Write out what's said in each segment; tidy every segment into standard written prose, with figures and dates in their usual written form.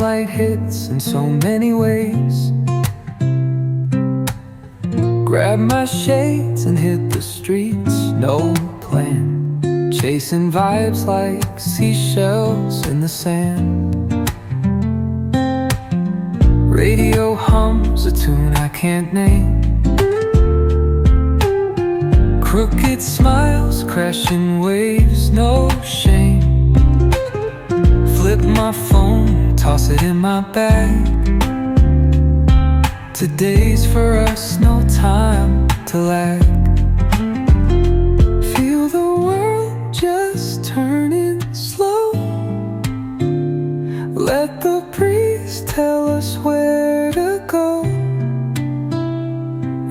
Sunlight hits in so many ways. Grab my shades and hit the streets, no plan. Chasing vibes like seashells in the sand. Radio hums a tune I can't name. Crooked smiles, crashing waves, no shame. Flip my phone, toss it in my bag. Today's for us, no time to lag. Feel the world just turning slow. Let the breeze tell us where to go.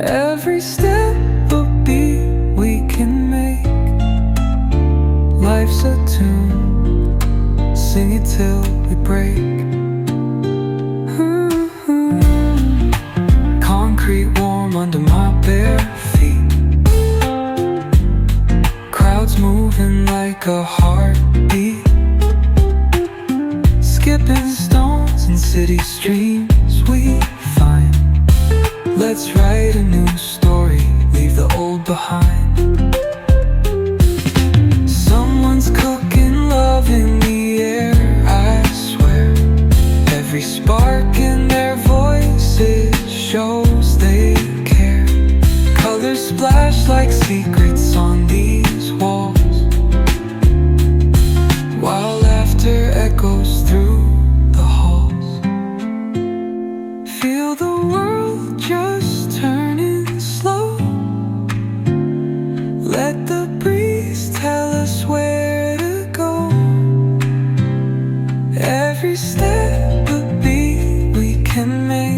Every step a beat we can make. Life's a tune, sing it till we break. Concrete warm under my bare feet. Crowds moving like a heartbeat. Skipping stones in city streams we find. Let's write a new story, leave the old behind. Someone's cooking love in the air, I swear. Every spark in their voices shows they care. Colors splash like secrets on these walls, while laughter echoes through the halls. Feel the world just turning slow. Let the breeze tell us where to go. Every step a beat we can make.